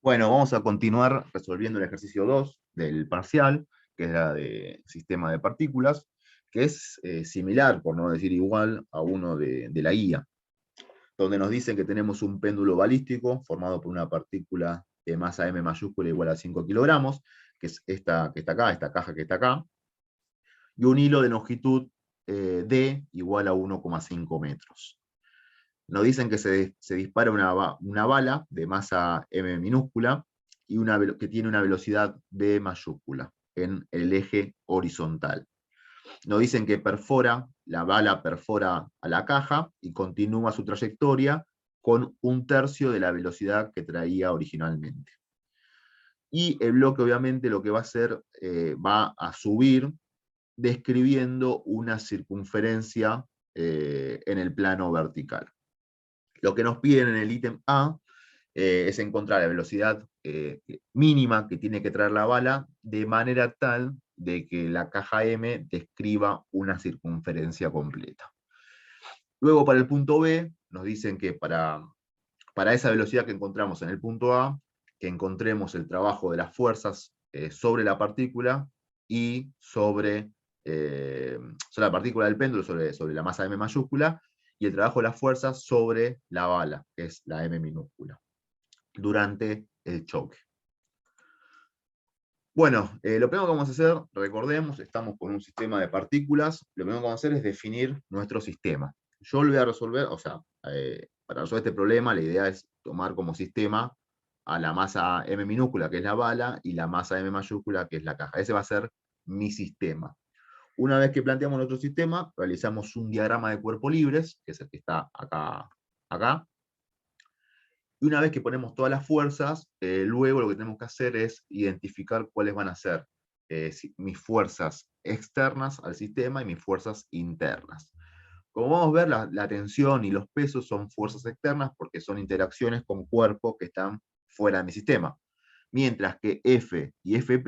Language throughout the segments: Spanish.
Bueno, vamos a continuar resolviendo el ejercicio 2 del parcial, que es la de sistema de partículas, que es similar, por no decir igual, a uno de la guía, donde nos dicen que tenemos un péndulo balístico formado por una partícula de masa m mayúscula igual a 5 kilogramos, que es esta que está acá, esta caja que está acá, y un hilo de longitud d igual a 1,5 metros. Nos dicen que se dispara una bala de masa m minúscula y que tiene una velocidad v mayúscula en el eje horizontal. Nos dicen que la bala perfora a la caja y continúa su trayectoria con 1/3 de la velocidad que traía originalmente. Y el bloque obviamente lo que va a hacer, va a subir describiendo una circunferencia en el plano vertical. Lo que nos piden en el ítem A es encontrar la velocidad mínima que tiene que traer la bala de manera tal de que la caja M describa una circunferencia completa. Luego para el punto B nos dicen que para esa velocidad que encontramos en el punto A, que encontremos el trabajo de las fuerzas sobre la partícula y sobre la partícula del péndulo, sobre la masa M mayúscula, y el trabajo de las fuerzas sobre la bala, que es la M minúscula, durante el choque. Bueno, lo primero que vamos a hacer, recordemos, estamos con un sistema de partículas, lo primero que vamos a hacer es definir nuestro sistema. Yo lo voy a resolver, o sea, para resolver este problema, la idea es tomar como sistema a la masa M minúscula, que es la bala, y la masa M mayúscula, que es la caja. Ese va a ser mi sistema. Una vez que planteamos nuestro sistema, realizamos un diagrama de cuerpos libres, que es el que está acá. Y una vez que ponemos todas las fuerzas, luego lo que tenemos que hacer es identificar cuáles van a ser mis fuerzas externas al sistema y mis fuerzas internas. Como vamos a ver, la tensión y los pesos son fuerzas externas porque son interacciones con cuerpos que están fuera de mi sistema. Mientras que F y F'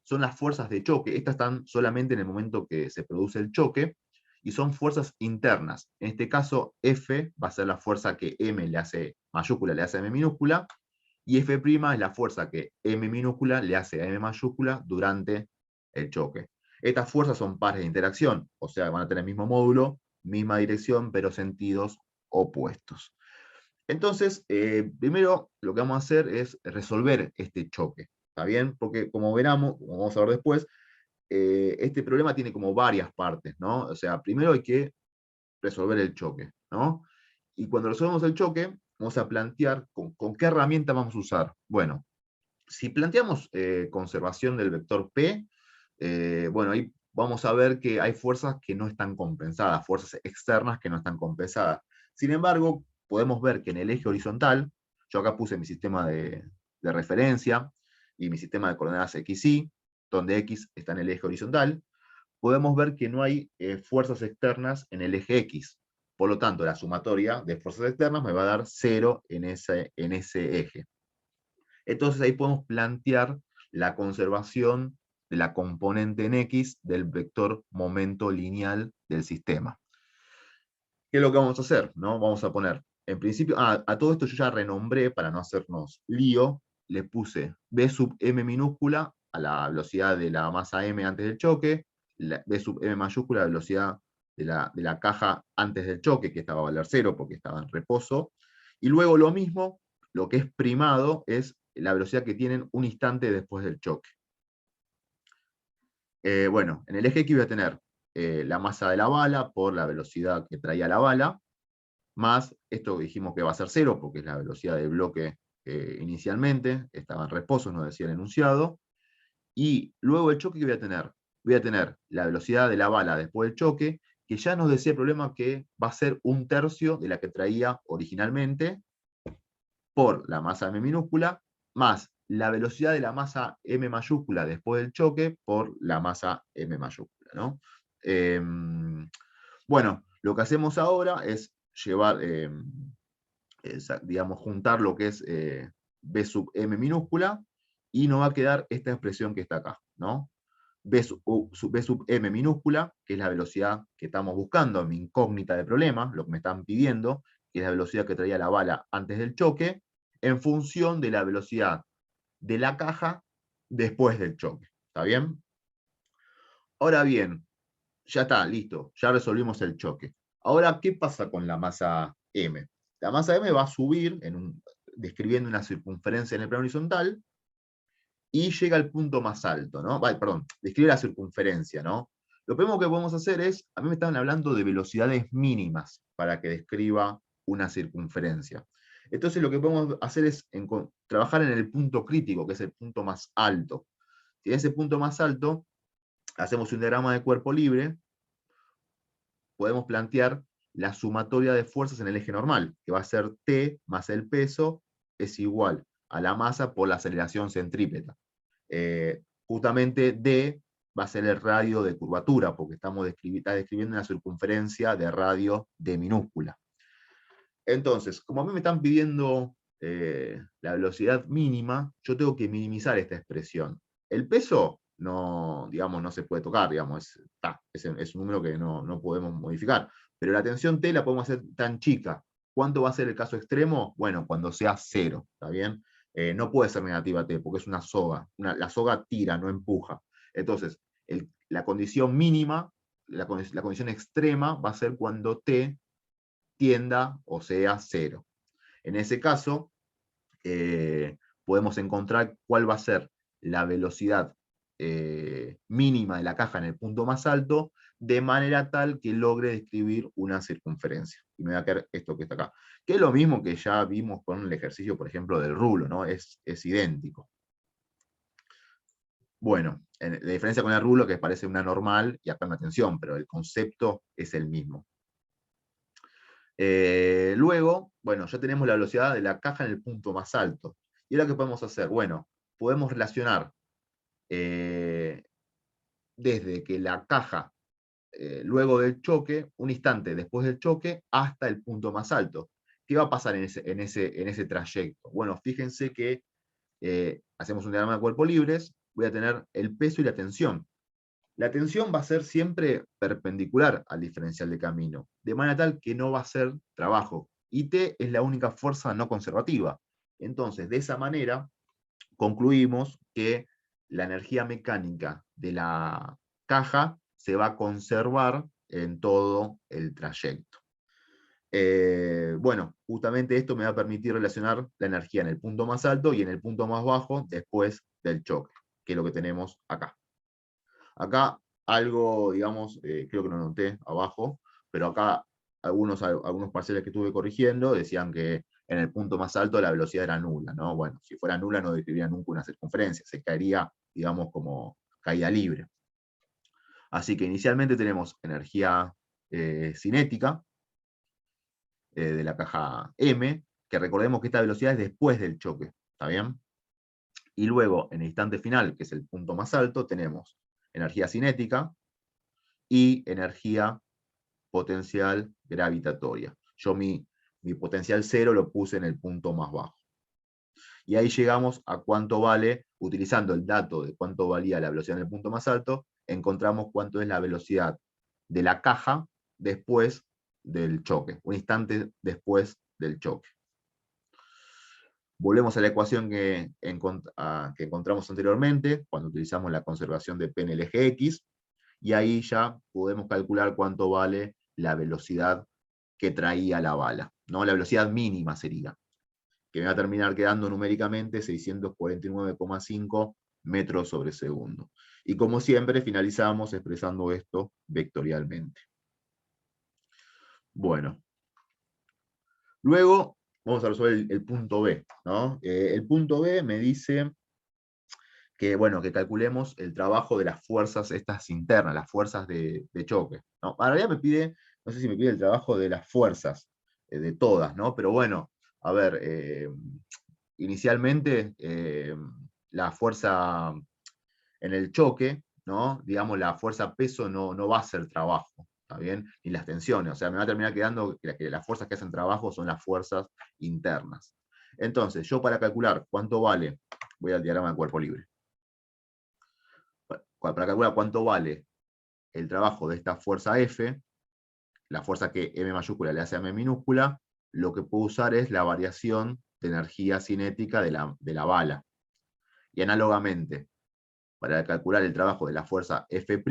son las fuerzas de choque. Estas están solamente en el momento que se produce el choque y son fuerzas internas. En este caso, F va a ser la fuerza que M le hace mayúscula, le hace a M minúscula, y F' es la fuerza que M minúscula le hace a M mayúscula durante el choque. Estas fuerzas son pares de interacción, o sea, van a tener el mismo módulo, misma dirección, pero sentidos opuestos. Entonces, primero lo que vamos a hacer es resolver este choque, ¿está bien? Porque como veremos, como vamos a ver después, este problema tiene como varias partes, ¿no? O sea, primero hay que resolver el choque, ¿no? Y cuando resolvemos el choque, vamos a plantear con qué herramienta vamos a usar. Bueno, si planteamos conservación del vector P, bueno, ahí vamos a ver que hay fuerzas que no están compensadas, fuerzas externas que no están compensadas. Sin embargo, podemos ver que en el eje horizontal, yo acá puse mi sistema de referencia y mi sistema de coordenadas x, y, donde x está en el eje horizontal, podemos ver que no hay fuerzas externas en el eje x. Por lo tanto, la sumatoria de fuerzas externas me va a dar 0 en ese eje. Entonces ahí podemos plantear la conservación de la componente en x del vector momento lineal del sistema. ¿Qué es lo que vamos a hacer? ¿No? Vamos a poner, en principio, a todo esto yo ya renombré para no hacernos lío, le puse b sub m minúscula a la velocidad de la masa m antes del choque, b sub m mayúscula a la velocidad de la caja antes del choque, que estaba a valer 0 porque estaba en reposo, y luego lo mismo, lo que es primado es la velocidad que tienen un instante después del choque. Bueno, en el eje X voy a tener la masa de la bala por la velocidad que traía la bala, más esto que dijimos que va a ser 0, porque es la velocidad del bloque inicialmente, estaba en reposo, nos decía el enunciado, y luego el choque que voy a tener la velocidad de la bala después del choque, que ya nos decía el problema que va a ser 1/3 de la que traía originalmente, por la masa m minúscula, más la velocidad de la masa m mayúscula después del choque por la masa m mayúscula, ¿no? Bueno, lo que hacemos ahora es llevar, digamos, juntar lo que es b sub m minúscula, y nos va a quedar esta expresión que está acá, ¿no? B sub m minúscula, que es la velocidad que estamos buscando, mi incógnita de problema, lo que me están pidiendo, que es la velocidad que traía la bala antes del choque, en función de la velocidad de la caja después del choque. ¿Está bien? Ahora bien, ya está, listo, ya resolvimos el choque. Ahora, ¿qué pasa con la masa M? La masa M va a subir describiendo una circunferencia en el plano horizontal y llega al punto más alto, ¿no? Perdón, describe la circunferencia, ¿no? Lo primero que podemos hacer es, a mí me estaban hablando de velocidades mínimas para que describa una circunferencia. Entonces lo que podemos hacer es trabajar en el punto crítico, que es el punto más alto. Si en ese punto más alto hacemos un diagrama de cuerpo libre, podemos plantear la sumatoria de fuerzas en el eje normal, que va a ser T más el peso es igual a la masa por la aceleración centrípeta. Justamente D va a ser el radio de curvatura, porque está describiendo una circunferencia de radio D minúscula. Entonces, como a mí me están pidiendo la velocidad mínima, yo tengo que minimizar esta expresión. El peso no, digamos, no se puede tocar, digamos, es un número que no podemos modificar. Pero la tensión T la podemos hacer tan chica. ¿Cuánto va a ser el caso extremo? Bueno, cuando sea 0, ¿está bien? No puede ser negativa T, porque es una soga. La soga tira, no empuja. Entonces, la condición mínima, la condición extrema, va a ser cuando T tienda o sea 0. En ese caso, podemos encontrar cuál va a ser la velocidad mínima de la caja en el punto más alto, de manera tal que logre describir una circunferencia. Y me va a quedar esto que está acá. Que es lo mismo que ya vimos con el ejercicio, por ejemplo, del rulo, ¿no? Es idéntico. Bueno, la diferencia con el rulo, que parece una normal y acá una tensión, pero el concepto es el mismo. Luego, bueno, ya tenemos la velocidad de la caja en el punto más alto. ¿Y ahora qué podemos hacer? Bueno, podemos relacionar desde que la caja, luego del choque, un instante después del choque, hasta el punto más alto. ¿Qué va a pasar en ese trayecto? Bueno, fíjense que hacemos un diagrama de cuerpos libres, voy a tener el peso y la tensión. La tensión va a ser siempre perpendicular al diferencial de camino, de manera tal que no va a ser trabajo. Y T es la única fuerza no conservativa. Entonces, de esa manera, concluimos que la energía mecánica de la caja se va a conservar en todo el trayecto. Bueno, justamente esto me va a permitir relacionar la energía en el punto más alto y en el punto más bajo después del choque, que es lo que tenemos acá. Acá algo, digamos, creo que lo noté abajo, pero acá algunos parciales que estuve corrigiendo decían que en el punto más alto la velocidad era nula, ¿no? Bueno, si fuera nula no describiría nunca una circunferencia, se caería, digamos, como caída libre. Así que inicialmente tenemos energía cinética de la caja M, que recordemos que esta velocidad es después del choque, ¿está bien? Y luego, en el instante final, que es el punto más alto, tenemos energía cinética y energía potencial gravitatoria. Yo mi potencial 0 lo puse en el punto más bajo. Y ahí llegamos a cuánto vale, utilizando el dato de cuánto valía la velocidad en el punto más alto, encontramos cuánto es la velocidad de la caja después del choque, un instante después del choque. Volvemos a la ecuación que encontramos anteriormente, cuando utilizamos la conservación de P en el eje X, y ahí ya podemos calcular cuánto vale la velocidad que traía la bala, ¿no? La velocidad mínima sería, que me va a terminar quedando numéricamente 649,5 metros sobre segundo. Y como siempre, finalizamos expresando esto vectorialmente. Bueno. Luego, vamos a resolver el punto B, ¿no? El punto B me dice que, bueno, que calculemos el trabajo de las fuerzas estas internas, las fuerzas de choque, ¿no? En realidad me pide, no sé si me pide el trabajo de las fuerzas, de todas, ¿no? Pero bueno, a ver, inicialmente la fuerza en el choque, ¿no? Digamos, la fuerza peso no va a hacer trabajo, ¿está bien? Ni las tensiones, o sea, me va a terminar quedando que las fuerzas que hacen trabajo son las fuerzas internas. Entonces, yo para calcular cuánto vale, voy al diagrama de cuerpo libre. Para calcular cuánto vale el trabajo de esta fuerza F, la fuerza que M mayúscula le hace a M minúscula, lo que puedo usar es la variación de energía cinética de la bala. Y análogamente, para calcular el trabajo de la fuerza F',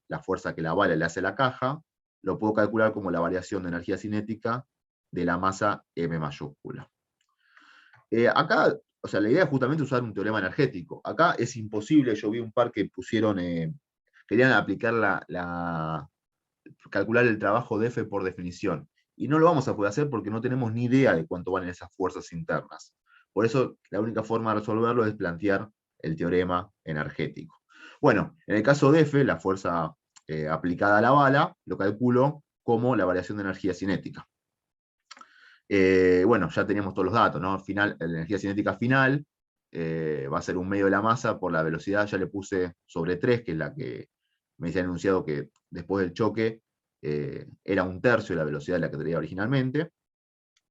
la fuerza que la bala le hace a la caja, lo puedo calcular como la variación de energía cinética de la masa M mayúscula. Acá, o sea, la idea es justamente usar un teorema energético. Acá es imposible, yo vi un par que pusieron, querían aplicar calcular el trabajo de F por definición. Y no lo vamos a poder hacer porque no tenemos ni idea de cuánto valen esas fuerzas internas. Por eso, la única forma de resolverlo es plantear el teorema energético. Bueno, en el caso de F, la fuerza aplicada a la bala, lo calculo como la variación de energía cinética. Bueno, ya teníamos todos los datos, ¿no? Final, la energía cinética final va a ser un medio de la masa por la velocidad, ya le puse sobre 3, que es la que me dice anunciado que después del choque era 1/3 de la velocidad de la que tenía originalmente,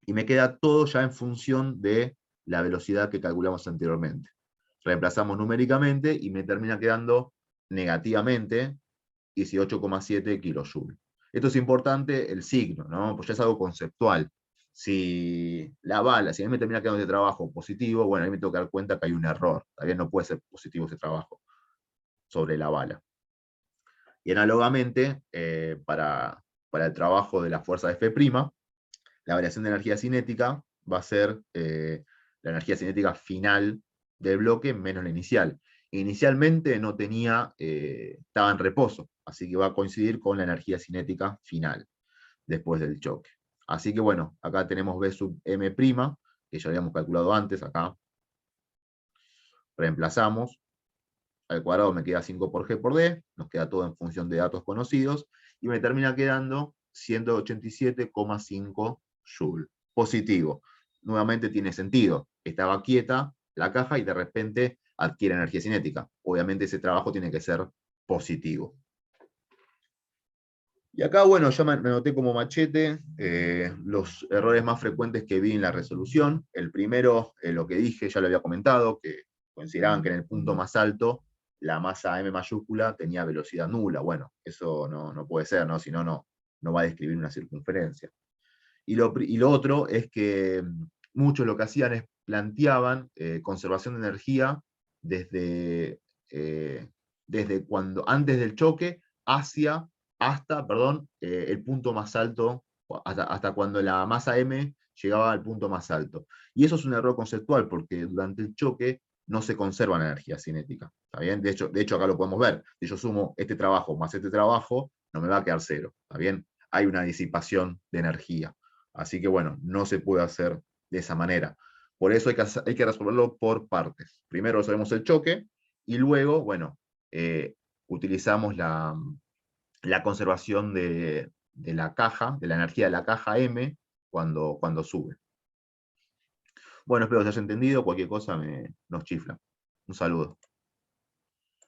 y me queda todo ya en función de la velocidad que calculamos anteriormente. Reemplazamos numéricamente y me termina quedando negativamente 18,7 kilojoules. Esto es importante, el signo, ¿no? Pues ya es algo conceptual. Si la bala, si a mí me termina quedando de trabajo positivo, bueno, ahí me tengo que dar cuenta que hay un error. También no puede ser positivo ese trabajo sobre la bala. Y análogamente, para el trabajo de la fuerza F', la variación de energía cinética va a ser la energía cinética final del bloque menos la inicial. Inicialmente no tenía, estaba en reposo, así que va a coincidir con la energía cinética final, después del choque. Así que bueno, acá tenemos B sub M', que ya habíamos calculado antes, acá reemplazamos, al cuadrado me queda 5 por G por D, nos queda todo en función de datos conocidos, y me termina quedando 187,5 Joule. Positivo. Nuevamente tiene sentido. Estaba quieta la caja y de repente adquiere energía cinética. Obviamente ese trabajo tiene que ser positivo. Y acá, bueno, ya me anoté como machete los errores más frecuentes que vi en la resolución. El primero, lo que dije, ya lo había comentado, que consideraban que en el punto más alto la masa M mayúscula tenía velocidad nula. Bueno, eso no puede ser, ¿no? Si no, no va a describir una circunferencia. Y lo otro es que muchos lo que hacían es planteaban conservación de energía desde, antes del choque hasta el punto más alto, hasta cuando la masa M llegaba al punto más alto. Y eso es un error conceptual, porque durante el choque no se conserva la energía cinética. ¿Está bien? De hecho, acá lo podemos ver. Si yo sumo este trabajo más este trabajo, no me va a quedar cero. ¿Está bien? Hay una disipación de energía. Así que bueno, no se puede hacer de esa manera. Por eso hay que resolverlo por partes. Primero resolvemos el choque y luego, bueno, utilizamos la conservación de la caja, de la energía de la caja M cuando sube. Bueno, espero que se haya entendido. Cualquier cosa nos chifla. Un saludo.